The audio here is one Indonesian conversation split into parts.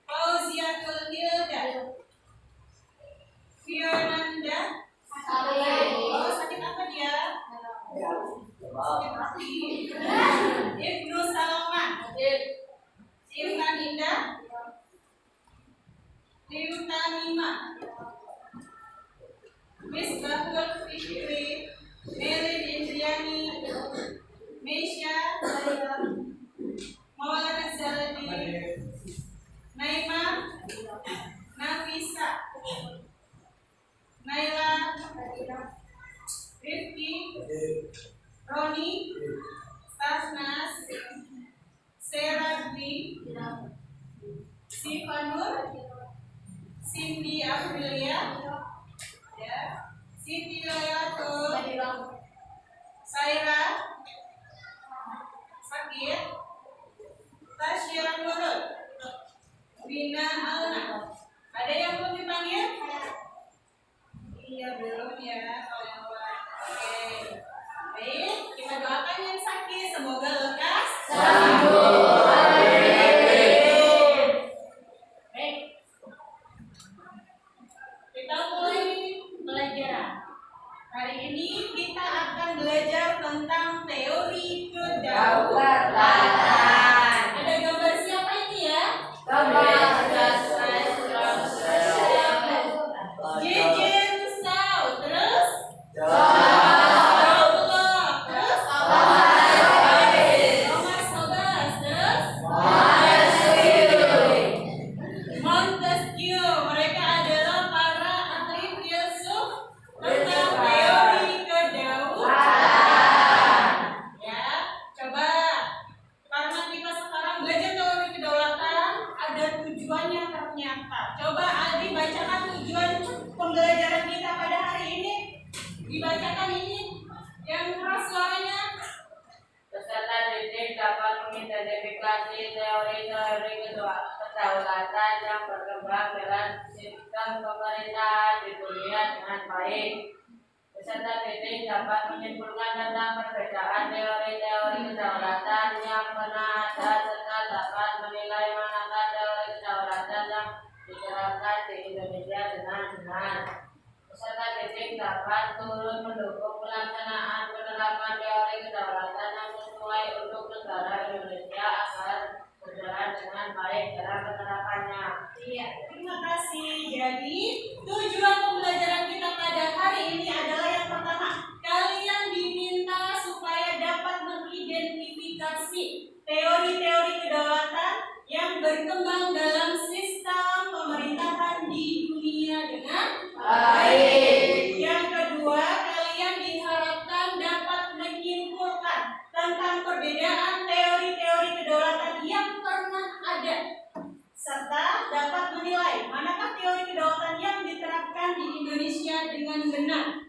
Fauziatul Hilda. Fionanda. Oh, sakit apa dia? Sakit hati. Ibnu Salman. Irfan Indah. Liutanima. Misbahul Fikri. Melin Indriani. Meisha. Maulana Zaladi. Naima. Nafisa. Naila. Rifki. Roni. Sasnas. Seradwi. Sifanur. Cindy Aprilia. Ya. Siti Layatul. Saira. Sakit. Tasya Nurul. Bina Alna. Ada yang belum dipanggil? Iya, belum ya. Kalau yang lain. Oke. Baik, kita doakan yang sakit semoga lekas sembuh. Baik. Kita mulai belajar. Hari ini kita akan belajar tentang teori kedaulatan. Ada gambar siapa ini ya? Gambar JJ Rusau, terus Daullah, terus Omar Sobas, terus Montesquieu. Mereka adalah para ahli filsuf tentang teori kedaulatan. Ya, coba karena kita sekarang belajar teori kedaulatan, ada tujuannya ternyata. Coba Adi bacakan tujuan pembelajaran kita pada hari ini. Dibacakan ini yang keras suaranya. Peserta didik dapat mengidentifikasi teori-teori kedaulatan yang berkembang dalam sistem pemerintahan di dunia dengan baik. Peserta didik dapat menyimpulkan tentang perbedaan teori-teori kedaulatan yang pernah ada serta dapat menilai manakah teori kedaulatan yang diterapkan di Indonesia dengan benar. Peserta didik dapat turut mendukung pelaksanaan penerapan teori kedaulatan yang sesuai untuk negara Indonesia agar berjalan dengan baik dalam penerapannya. Iya, terima kasih. Jadi, tujuan pembelajaran kita pada hari ini adalah yang pertama, kalian diminta supaya dapat mengidentifikasi teori-teori kedaulatan yang berkembang dalam sistem pemerintahan di dunia dengan baik. Yang kedua, kalian diharapkan dapat menyimpulkan tentang perbedaan teori-teori kedaulatan yang pernah ada, serta dapat menilai manakah teori kedaulatan yang diterapkan di Indonesia dengan benar.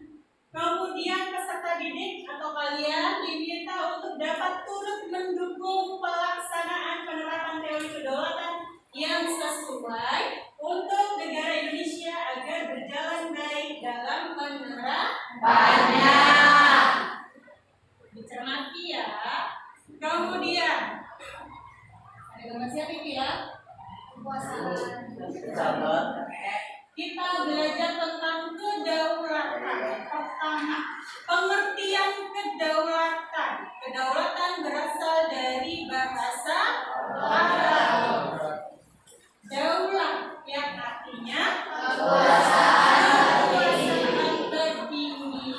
Kemudian peserta didik atau kalian diminta untuk dapat turut mendukung pelaksanaan penerapan teori kedaulatan yang sesuai untuk negara Indonesia agar berjalan baik dalam penerapannya. Dicermati ya. Kemudian ada gambar siapa itu ya? Kita belajar tentang kedaulatan. Pertama, pengertian kedaulatan. Kedaulatan berasal dari bahasa Arab. Daulah yang artinya kekuasaan tertinggi.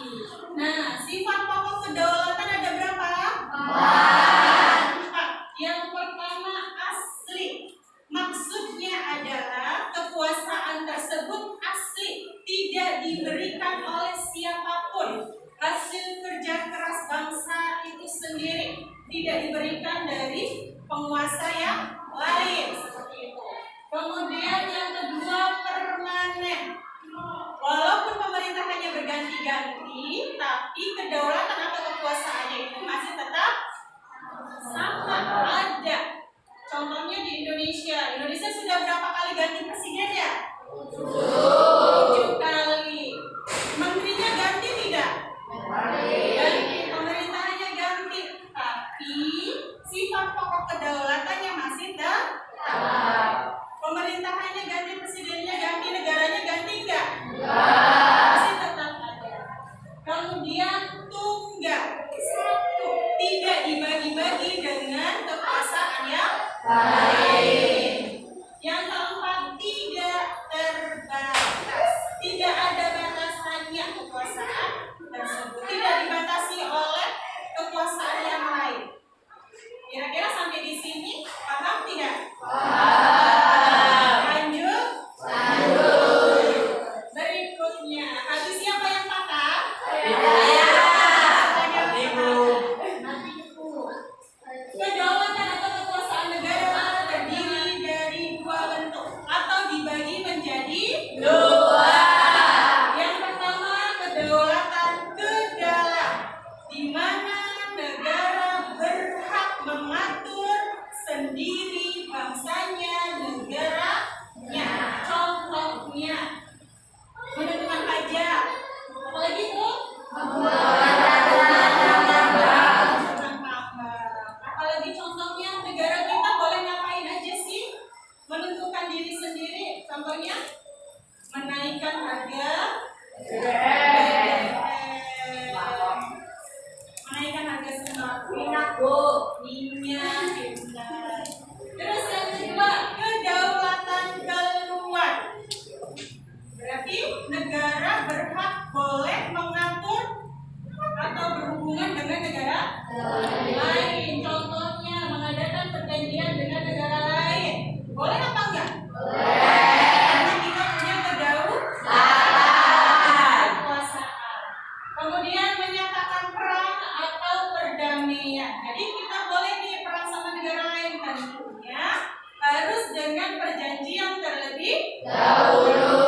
Nah, sifat pokok kedaulatan ada berapa? 4. Yang pertama asli. Maksudnya adalah kekuasaan tersebut asli, tidak diberikan oleh siapapun. Hasil kerja keras bangsa itu sendiri, tidak diberikan dari penguasa yang lain, seperti itu. Kemudian yang kedua permanen. Walaupun pemerintahannya berganti-ganti, tapi kedaulatan atau kekuasaannya itu masih tetap sama ada. Contohnya di Indonesia. Indonesia sudah berapa kali ganti presiden ya? 7 kali. Menterinya ganti tidak? Ganti. Pemerintahannya ganti. Tapi sifat pokok kedaulatannya masih tetap. Yang keempat, tidak terbatas. Tidak ada batasannya kekuasaan tersebut. Tidak dibatasi oleh kekuasaan yang lain. Kira-kira sampai di sini paham tidak? Lanjut. Berikutnya, kaki siapa yang patah? Kedaulatan atau kekuasaan negara terdiri dari dua bentuk atau dibagi menjadi dua. Yang pertama, kedaulatan kedalam, di mana negara berhak mengatur sendiri bangsanya, negaranya. Contohnya, menentukan pajak, apalagi itu? Apalagi contohnya negara kita boleh ngapain aja sih? Menentukan diri sendiri. Contohnya menaikkan harga BBM, menaikkan harga sembako, minyak. Terus yang kedua, kedaulatan keluar. Berarti negara berhak boleh mengatur atau berhubungan dengan negara lain. Contohnya mengadakan perjanjian dengan negara lain. Boleh apa enggak? Karena kita punya kekuasaan. Kemudian menyatakan perang atau perdamaian. Jadi kita boleh nih perang sama negara lain, tentunya harus dengan perjanjian terlebih dahulu.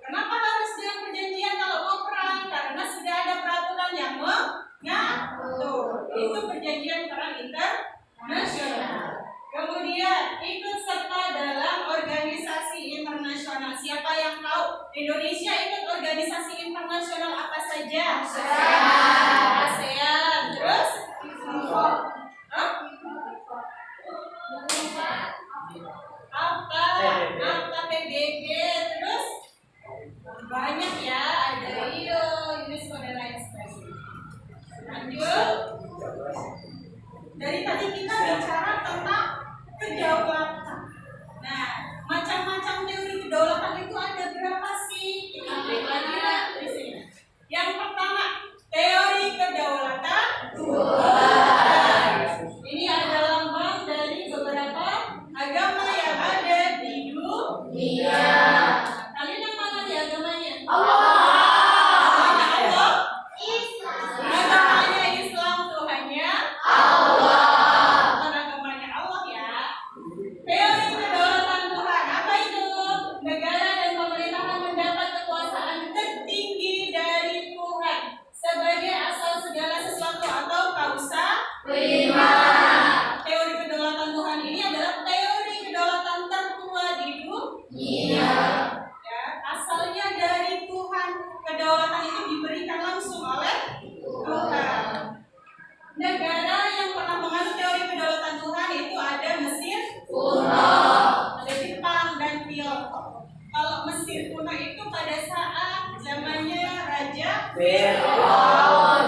Kenapa harus dengan perjanjian kalau mau perang? Karena sudah ada peraturan yang mengatur. Itu perjanjian perang internasional. Kemudian ikut serta dalam organisasi internasional. Siapa yang tahu Indonesia ikut organisasi internasional apa saja? ASEAN. Terus? Apa PBB, terus banyak ya, ada Rio, UNESCO dan lain sebagainya. Lanjut. Dari tadi kita bicara tentang kedaulatan. Nah, macam-macam teori kedaulatan itu ada berapa sih? Kita lihat lagi ya di sini. Yang pertama, teori kedaulatan Tuhan. Ini ada lambang dari beberapa agama yang ada di dunia. Kalian yang mana di agamanya? Agamanya Allah. Agamanya Islam, Tuhannya Allah. Bukan agamanya Allah ya. Teori kedaulatan Tuhan, apa itu? Negara dan pemerintahan mendapat kekuasaan tertinggi dari Tuhan sebagai asal segala sesuatu atau kausa prima. Teori kedaulatan Tuhan ini adalah teori kedaulatan tertua di dunia. Ya, asalnya dari Tuhan. Kedaulatan itu diberikan langsung oleh Tuhan. Negara yang pernah menganut teori kedaulatan Tuhan itu ada Mesir kuno, ada Jepang dan Tiongkok. Kalau Mesir kuno itu pada saat zamannya Raja Firaun.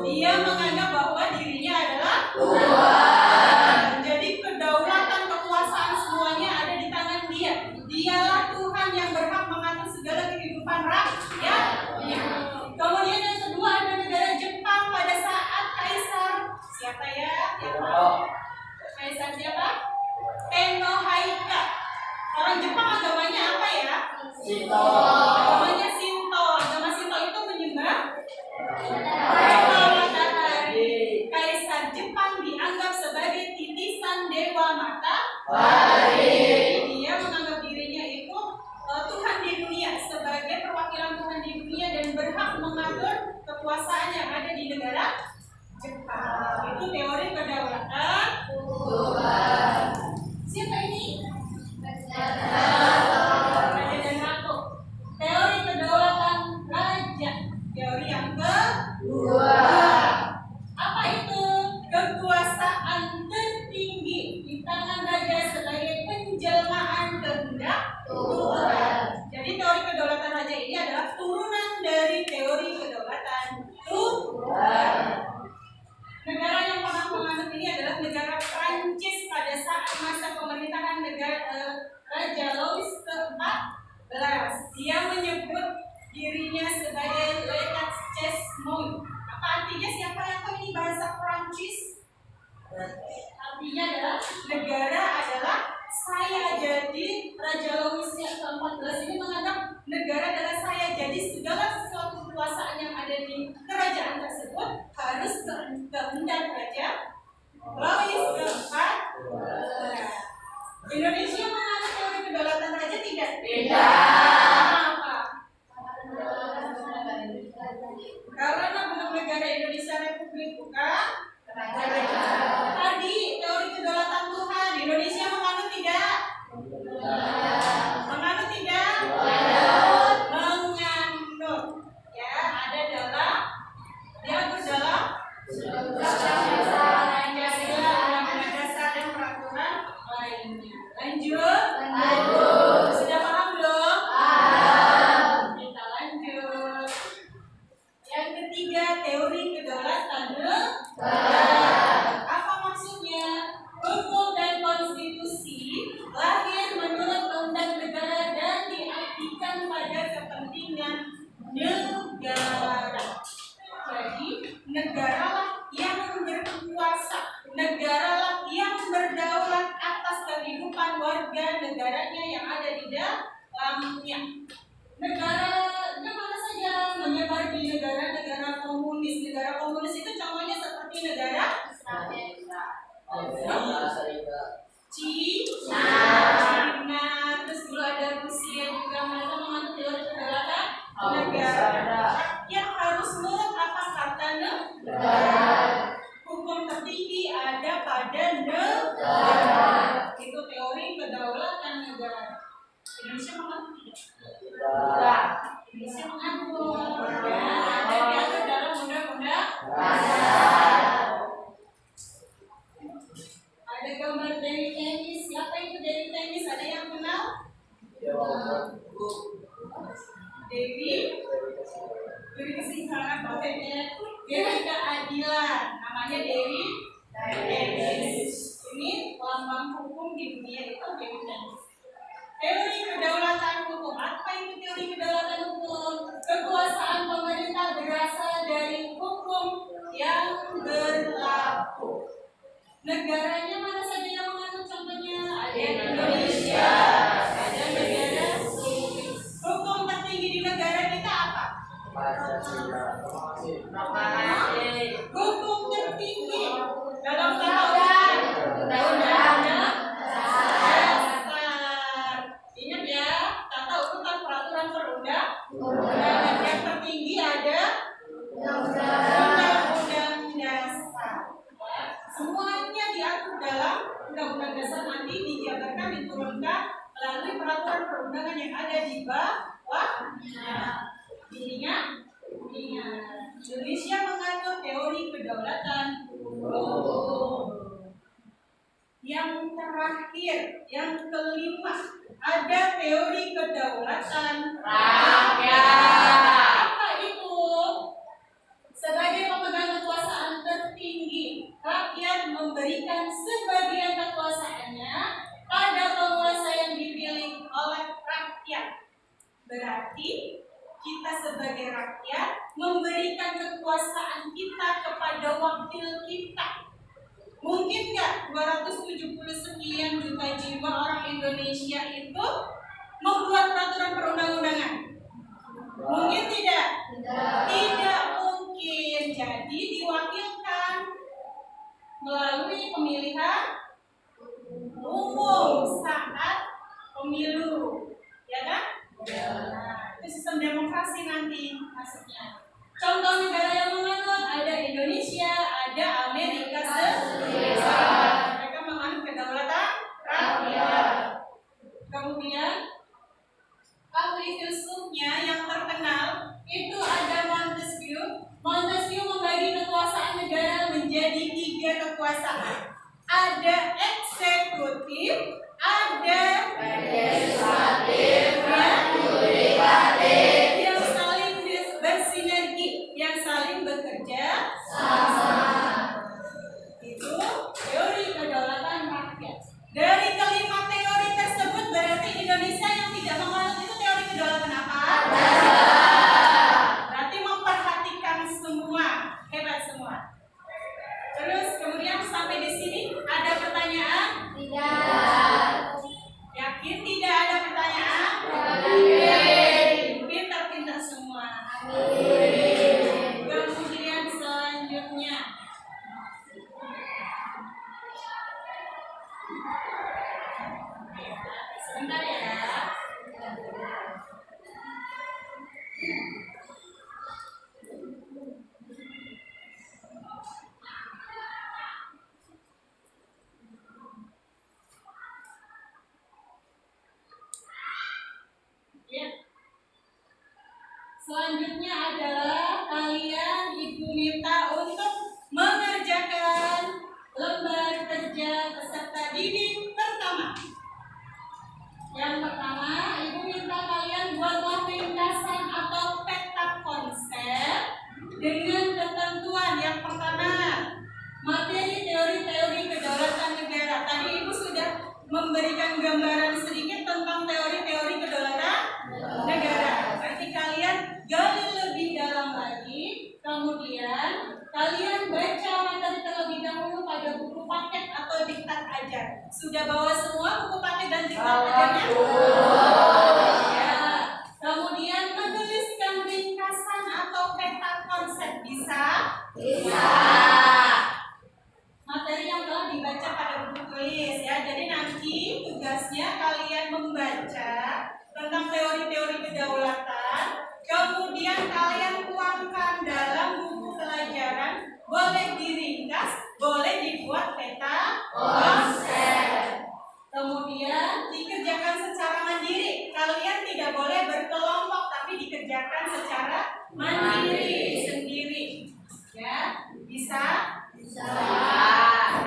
Dia menganggap bahwa dirinya adalah Tuhan. Jadi kedaulatan kekuasaan semuanya ada di tangan dia. Dialah Tuhan yang berhak mengatur segala kehidupan rakyatnya. Kemudian yang kedua ada negara Jepang pada saat Kaisar siapa ya? Kaisar siapa? Tenohaika. Orang Jepang agamanya apa ya? Shinto. Agamanya Shinto. Agama Shinto itu menyembah matahari. Kaisar Jepang dianggap sebagai titisan dewa matahari. Dia menganggap dirinya itu Tuhan di dunia, sebagai perwakilan Tuhan di dunia dan berhak mengatur kekuasaan yang ada di negara Jepang. Itu teori kedaulatan Tuhan. Jadi Raja Louis yang ke-14 ini menganggap negara adalah saya. Jadi segala sesuatu kekuasaan yang ada di kerajaan tersebut harus kehendak Raja Louis ke-14. Indonesia menganut teori kedaulatan raja tidak? Kenapa? Karena bentuk negara Indonesia Republik bukan tadi teori kedaulatan Tuhan. Indonesia menganut tidak? Menganut tidak? Menganut. Ya, ada dalam diatur dalam Pancasila, Undang-Undang Dasar dan peraturan lainnya. Lanjut. Sudah paham belum? Kita lanjut. Yang ketiga, teori kedaulatan negara. Apa maksudnya? Hukum dan konstitusi lahir menurut undang negara dan diartikan pada kepentingan negara. Jadi, negaralah yang berkuasa, negaralah yang berdaulat atas kehidupan warga negaranya yang ada di dalamnya. Negaranya mana saja menyebar di negara-negara komunis. Negara komunis itu contohnya seperti negara Cina, terus dulu ada Rusia juga, mereka menganut teori kedaulatan negara. Yang harus nurut apa kata negara. Hukum tertinggi ada pada negara. Itu teori kedaulatan negara. Indonesia menganut tidak? Indonesia menganut. Ya, ada diatur dalam undang-undang dasar. Ada gambar Dewi Tenis. Siapa itu Dewi Tenis? Ada yang kenal? Dewi kesimpangan pakainya Dewi keadilan. Namanya Dewi Tenis. Ini lambang hukum di dunia itu Dewi Tenis. Teori kedaulatan hukum. Apa itu teori kedaulatan hukum? Kekuasaan pemerintah berasal dari hukum yang berlaku. Negaranya mana saja yang menganut? Contohnya ada Indonesia, ada negara Swiss. Hukum tertinggi di negara kita apa? Hukum tertinggi dalam undang-undang dasar. Ingat ya, tata urutan peraturan perundang-undangan. Yang tertinggi ada undang-undang dasar. Semuanya diatur dalam undang-undang dasar, nanti dijabarkan, diturunkan melalui peraturan perundangan yang ada di bawahnya. Ingat? Indonesia mengatur teori kedaulatan hukum. Yang terakhir, yang kelima, ada teori kedaulatan rakyat. Apa itu? Sebagai pemegang kekuasaan tertinggi, rakyat memberikan sebagian kekuasaannya pada penguasa yang dipilih oleh rakyat. Berarti kita sebagai rakyat memberikan kekuasaan kita kepada wakil kita. Mungkin nggak 270 sekian juta jiwa orang Indonesia itu membuat peraturan perundang-undangan? Mungkin tidak? Tidak mungkin. Jadi diwakilkan melalui pemilihan umum saat pemilu, ya kan? Nah, itu sistem demokrasi nanti maksudnya. Contoh negara yang menganut ada Indonesia, ada Amerika Serikat. Mereka menganut kedaulatan rakyat. Kemudian ahli filsufnya yang terkenal itu ada Montesquieu. Montesquieu membagi kekuasaan negara menjadi 3 kekuasaan. Ada eksekutif, ada legislatif, dan yudikatif, yang saling bersinergi, yang saling bekerja sama. Itu teori kedaulatan rakyat. Dari kelima teori tersebut berarti Indonesia Bentar ya. Ya. Selanjutnya adalah kalian Ibu minta untuk mengerjakan lembar kerja peserta didik pertama. Yang pertama, Ibu minta kalian buatlah ringkasan atau peta konsep dengan ketentuan. Yang pertama, materi teori-teori kedaulatan negara. Tadi Ibu sudah memberikan gambaran sedikit tentang teori-teori kedaulatan negara. Berarti kalian gali lebih dalam lagi, kemudian kalian baca materi terlebih dahulu pada buku paket atau diktat ajar. Sudah bawa semua buku paket dan diktat ajarnya? Ya. Kemudian menuliskan ringkasan atau peta konsep bisa? Bisa. Materi yang telah dibaca pada buku tulis ya. Jadi nanti tugasnya kalian membaca tentang teori-teori kedaulatan, kemudian kalian tuangkan dalam buku pelajaran, boleh diringkas, boleh dibuat peta konsep. Kemudian dikerjakan secara mandiri. Kalian tidak boleh berkelompok, tapi dikerjakan secara mandiri sendiri. Ya, bisa? Bisa.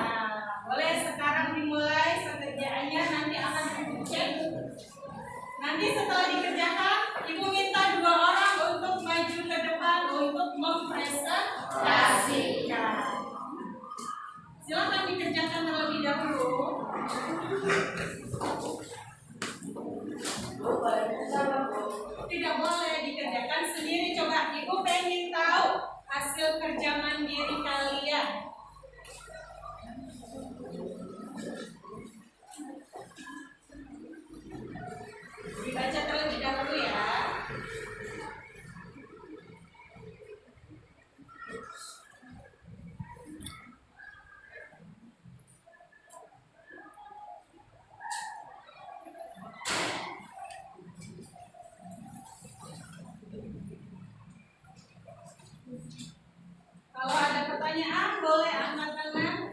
Nah, boleh sekarang dimulai pekerjaannya, nanti akan Ibu cek. Nanti setelah dikerjakan, Ibu minta 2 orang untuk maju ke depan untuk mempresentasikan. Silakan dikerjakan terlebih dahulu. Tidak boleh dikerjakan sendiri. Coba Ibu pengen tahu hasil kerja mandiri kalian. Dibaca terlebih dahulu ya. Kalau ada pertanyaan boleh angkat tangan.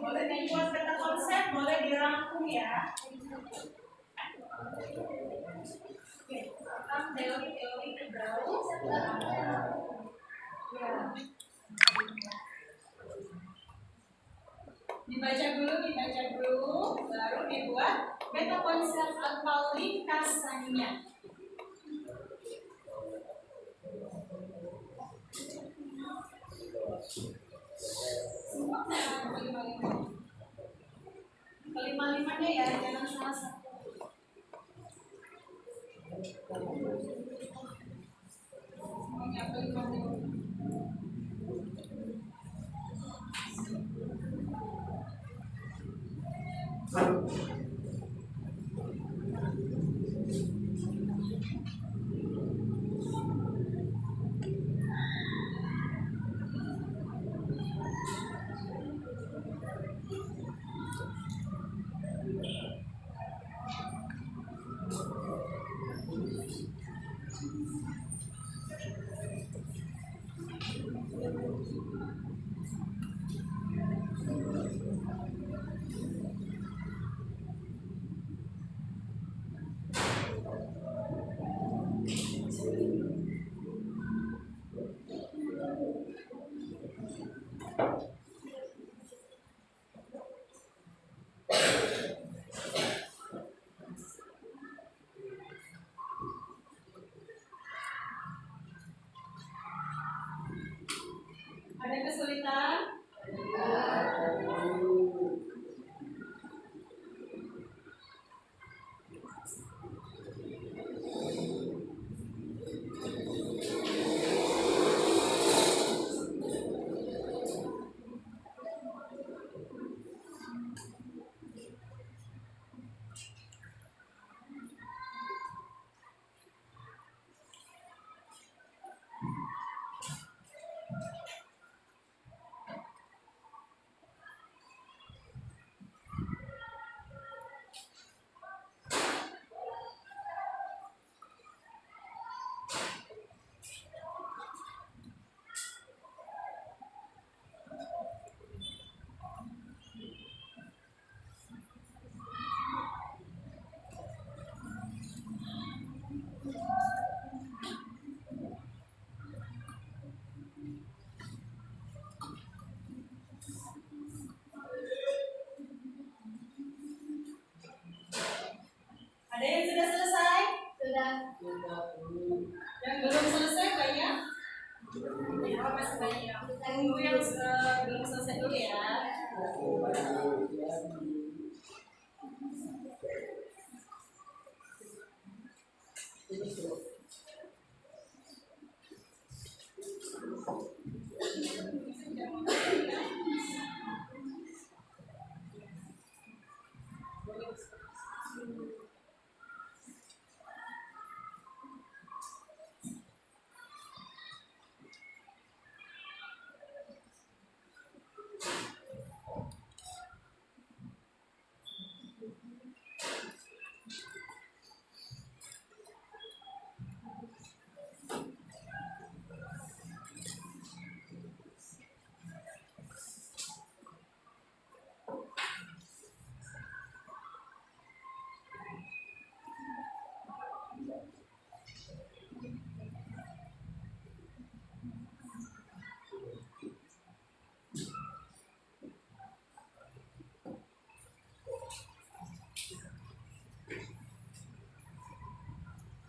Boleh dibuat peta konsep, boleh dirangkum ya. Oke, tentang teori-teori kedaulatan. Ya. Dibaca dulu, baru dibuat peta konsep atau ringkasannya. Semua kelima-limanya ya, jangan salah satu. Semuanya kelima-lima. tunggu yang belum selesai dulu ya.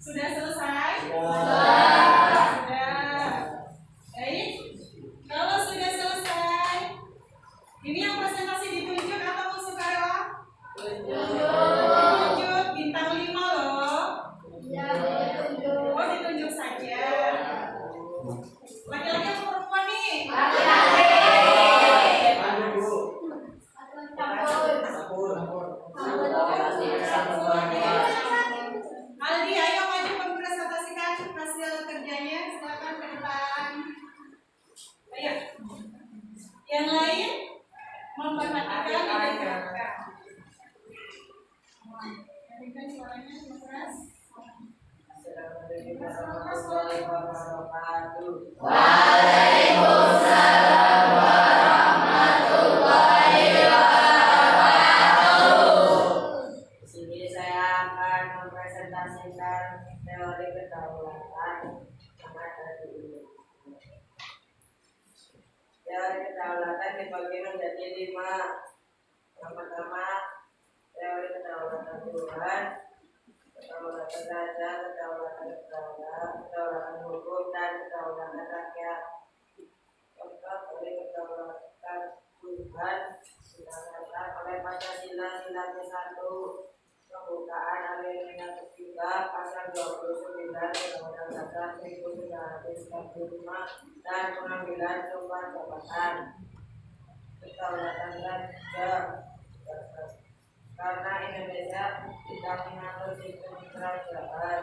Sudah selesai? Sudah. Baik. Kalau sudah selesai, ini yang presentasi ditunjuk atau sukarela? Ditunjuk bintang 5 loh. Oh, ditunjuk saja. Laki-laki atau perempuan nih? Aldi, ayo maju mempresentasikan hasil kerjanya. Silakan ke depan. Ayo. Yang lain memperhatikan dan gerakkan. Hatikan suaranya keras. Waalaikumsalam warahmatullahi wabarakatuh. Di sini saya akan mempresentasikan teori kedaulatan. Teori kedaulatan dibagi menjadi 5. Yang pertama, teori kedaulatan Tuhan, kedaulatan raja, kedaulatan negara, kedaulatan hukum, dan kedaulatan rakyat. Contoh dari kedaulatan Tuhan dilaksanakan oleh Pancasila sila ke-1, pembukaan alinea ketiga pasal 29 Undang-Undang Dasar 1945 dan pengambilan sumpah jabatan. Kedaulatan raja karena Indonesia tidak mengatur sistem kerajaan.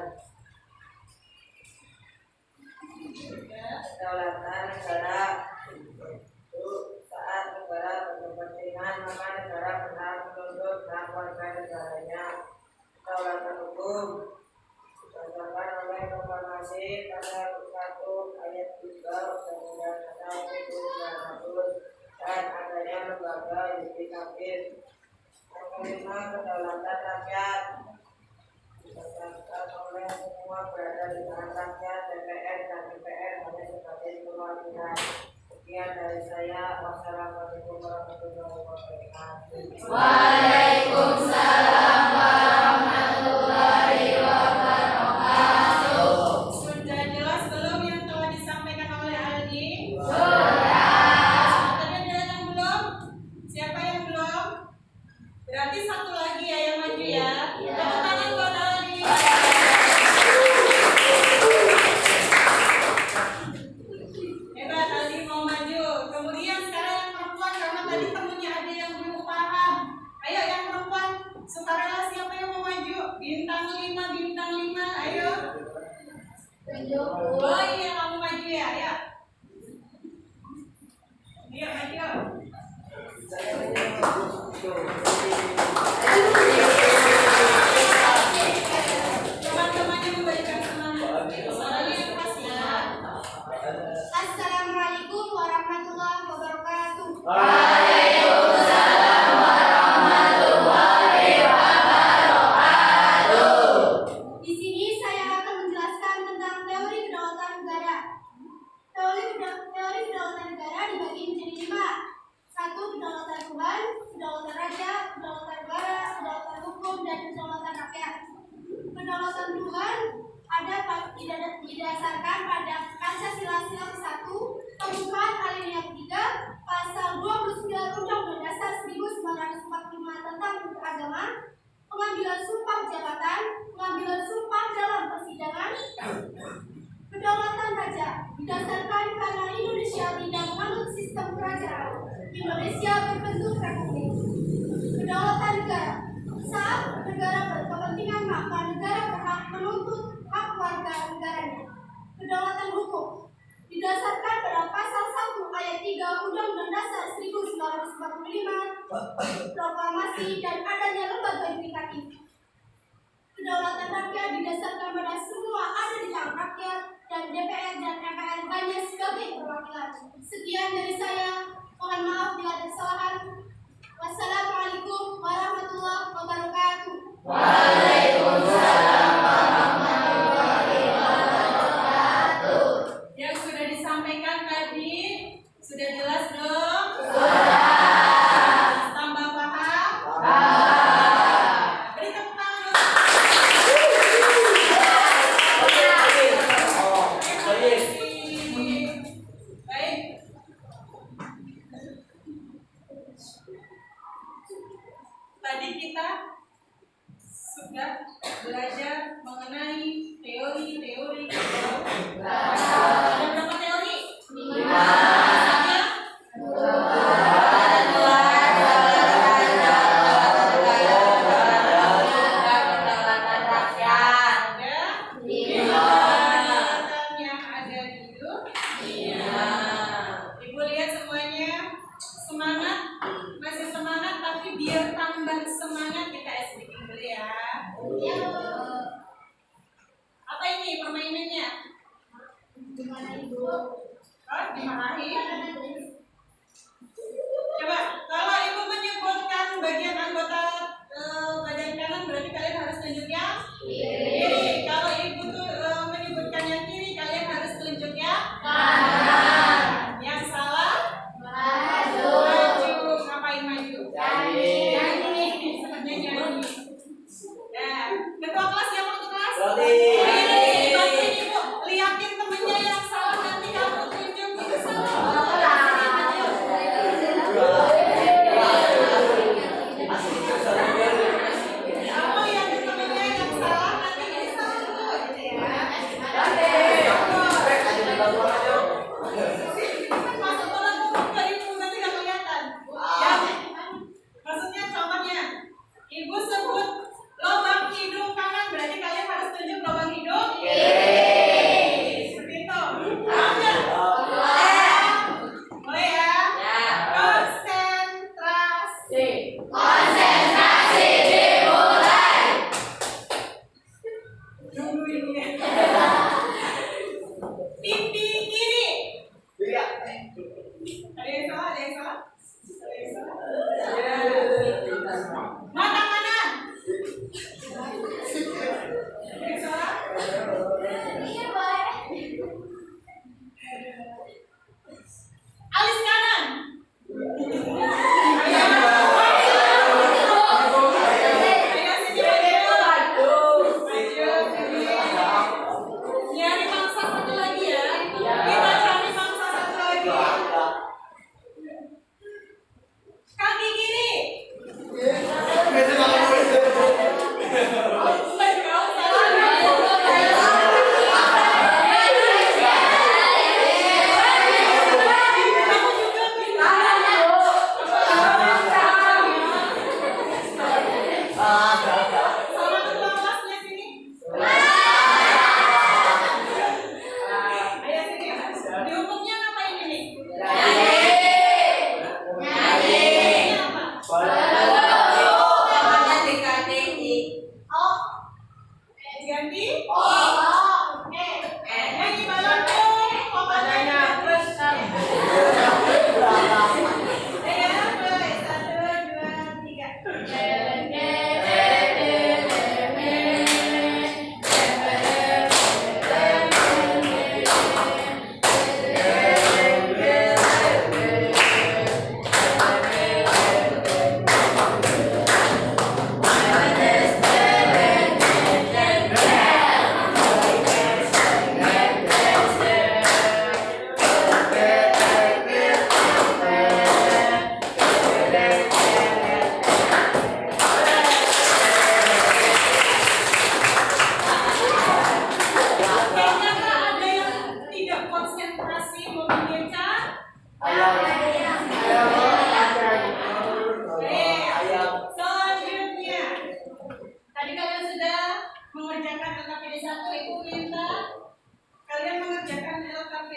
Kedaulatan negara itu saat negara berkepentingan maka negara berhak menuntut hak warga negaranya. Kedaulatan hukum berdasarkan oleh Proklamasi Pasal 1 Ayat 3 Undang-Undang Dasar 1945 dan adanya lembaga yudikatif. Yang kelima, kedaulatan rakyat berdasarkan oleh semua berada di tangan rakyat, DPR dan MPR hanya sebagai perwakilan. Sekian dari saya. Wassalamualaikum warahmatullahi wabarakatuh. Waalaikumsalam warahmatullahi wabarakatuh. Sudah jelas belum yang telah disampaikan oleh Aldi? Siapa yang belum? Berarti satu lagi ya yang maju ya. Tepuk tangan buat Aldi. Hebat, Aldi mau maju. Kemudian sekarang yang perempuan karena tadi temennya ada yang belum paham. Ayo yang perempuan, sukarela siapa yang mau maju? Bintang 5, bintang 5. Ayo. Oh iya kamu maju ya. Ayo. Ayo maju. Teman-temannya memberikan semangat. Suaranya yang keras ya. Assalamualaikum warahmatullahi wabarakatuh. Waalaikumsalam warahmatullahi wabarakatuh. Di sini saya akan menjelaskan tentang teori kedaulatan negara. Teori kedaulatan negara dibagi menjadi 5. 1. Kedaulatan Tuhan, kedaulatan raja, kedaulatan negara, kedaulatan hukum, dan kedaulatan rakyat. Kedaulatan Tuhan didasarkan pada Pancasila sila ke-1, pembukaan alinea ketiga pengambilan sumpah jabatan, pengambilan sumpah dalam persidangan. Kedaulatan raja didasarkan karena Indonesia tidak menganut sistem kerajaan. Indonesia berbentuk republik. Kedaulatan negara saat negara berkepentingan maka negara berhak menuntut hak warga negaranya. Kedaulatan hukum didasarkan pada pasal 1 ayat 3 Undang-Undang Dasar 1945, proklamasi dan adanya lembaga yudikatif. Kedaulatan rakyat didasarkan pada semua ada di tangan rakyat dan DPR dan MPR hanya sebagai perwakilan. Sekian dari saya. Mohon maaf bila ada kesalahan. Wassalamualaikum warahmatullahi wabarakatuh. Waalaikumsalam warahmatullahi wabarakatuh. Yang sudah disampaikan tadi sudah jelas dong? Tambah paham? Beri tepuk tangan dulu. Baik. Tadi kita sudah belajar mengenai teori-teori. Ada berapa teori? 5. Yang ada di dunia. Ibu lihat semuanya semangat, masih semangat, tapi biar tambah semangat kita speaking dulu ya. Apa ini permainannya? Oh, dimarahin. Coba, kalau ibu menyebutkan bagian anggota badan kanan, berarti kalian harus tunjuk yang kiri. Kalau ibu tuh menyebutkan yang kiri, kalian harus tunjuk yang kanan. Yang salah? Maju. Ngapain maju? Nyanyi. Sepertinya nyanyi. Nah, ketua kelas siapa ketua kelas? Bantuin ibu, liatin temennya yang salah, nanti kamu tunjuk itu salah. Kamu liatin temennya yang salah,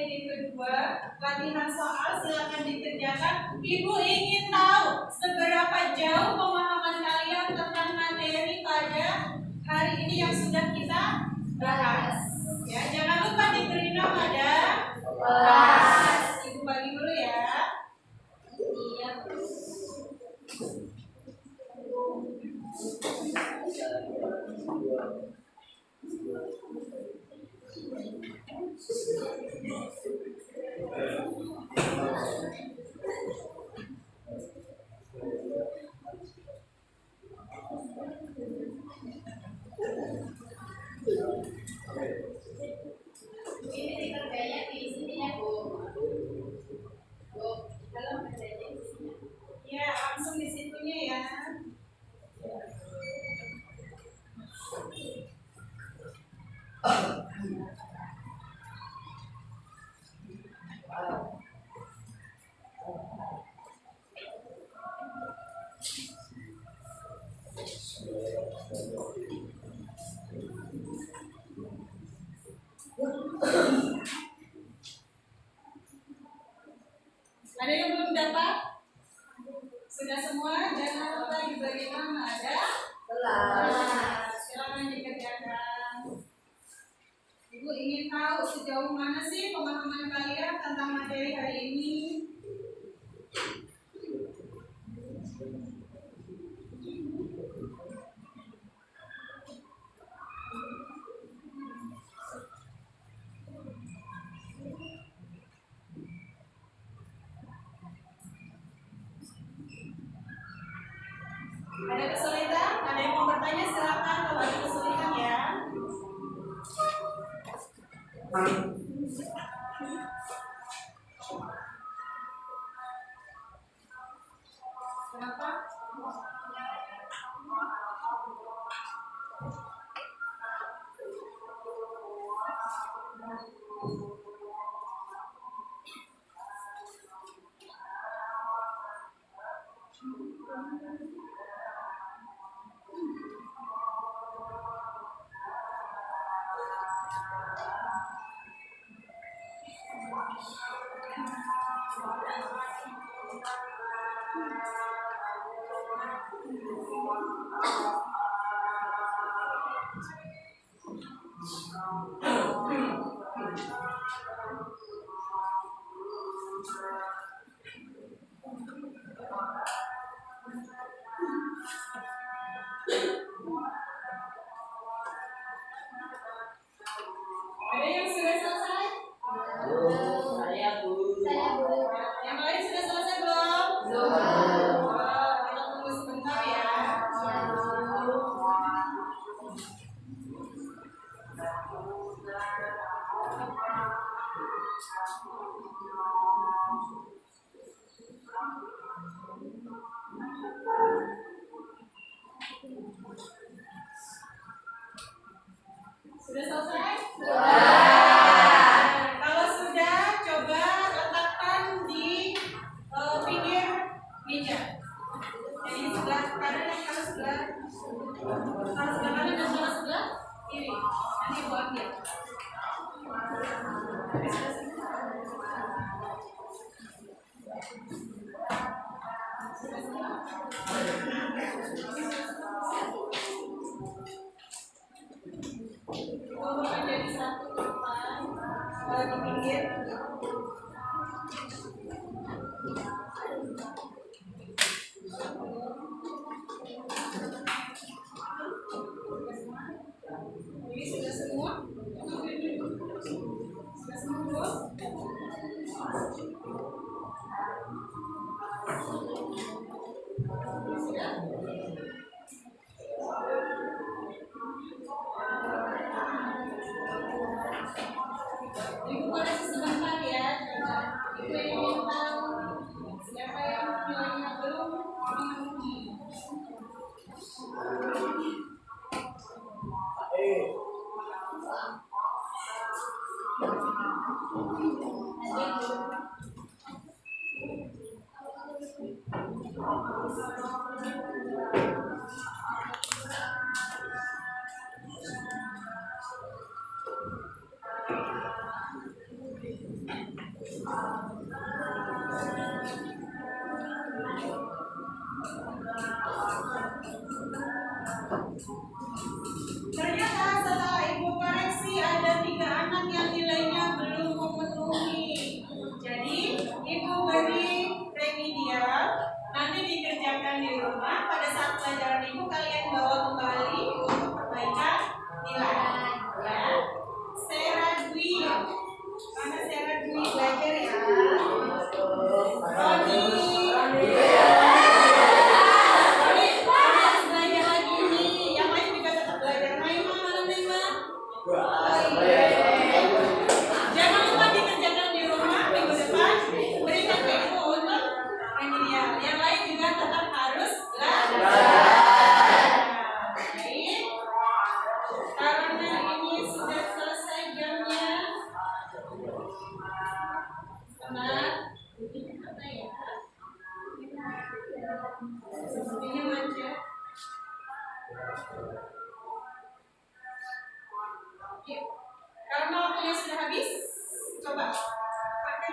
ini kedua, latihan soal silakan dikerjakan. Ibu ingin tahu seberapa jauh pemahaman kalian tentang materi pada hari ini yang sudah kita bahas. Ya, jangan lupa diberi nama dan kelas. Ibu bagi dulu ya. Iya. Ini dikerjanya di sini ya, Bu. Bu, kalau kerjanya di sini. Ya, langsung di situnya ya. Ada yang belum dapat? Sudah semua? Jangan lupa diberi nama ada kelas. Silakan dikerjakan. Ibu ingin tahu sejauh mana sih pemahaman kalian tentang materi hari ini? Ada kesulitan? Ada yang mau bertanya? Silakan kalau ada kesulitan ya. Kenapa? Ada yang sudah selesai? Saya Bu. Saya, Bu. Yang lain sudah selesai belum? Belum. Oh, kita tunggu sebentar ya. Sudah selesai? Kalau sudah, coba letakkan di pinggir meja. Jadi sebelah kanan dan sebelah kanan dan sebelah kiri. Nanti ibu ambil. Ibu jadi satu depan, di pinggir. Ini sudah semua? Sudah semua? Sudah? Ibu koreksi sebentar ya. Ibu ingin tahu siapa yang nilainya belum memenuhi.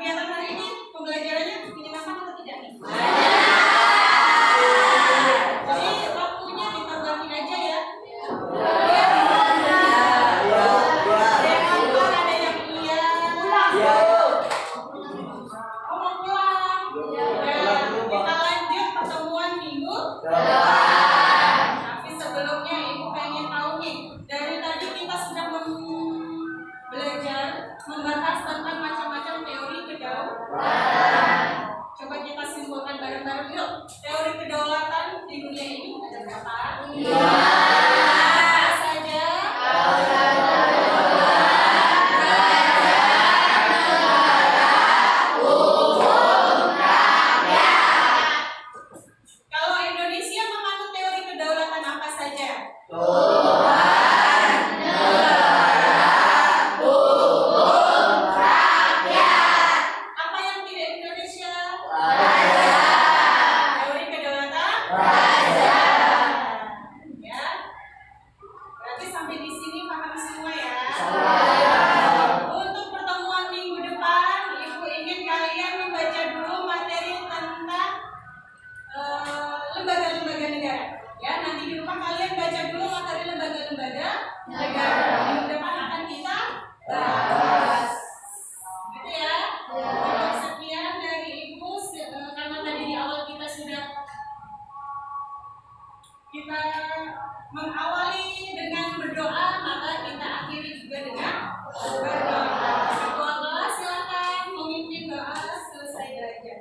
kegiatan hari ini pembelajarannya menyenangkan atau tidak nih? Jadi waktunya ditambahin aja ya. Ada yang apa? Ada yang iya. Oh, mau pulang. Kita lanjut pertemuan minggu. Tapi sebelumnya ibu pengen tahu nih, dari tadi kita sudah belajar membahas tentang macam-macam teori kedaulatan. Coba kita simpulkan bareng-bareng yuk. Teori kedaulatan di dunia ini ada berapa? Apa saja? Kalau Indonesia menganut teori kedaulatan apa saja? Apa yang tidak Indonesia? Teori kedaulatan? Ya. Berarti sampai di sini paham semua ya. Untuk pertemuan minggu depan, Ibu ingin kalian membaca dulu materi tentang lembaga-lembaga negara. Ya, nanti di rumah kalian baca dulu materi lembaga-lembaga negara. Minggu depan akan kita bahas. Gitu ya. Cukup sekian dari Ibu karena tadi di awal kita sudah mengawali dengan berdoa, maka kita akhiri juga dengan berdoa. Ketua kelas silakan memimpin doa selesai belajar.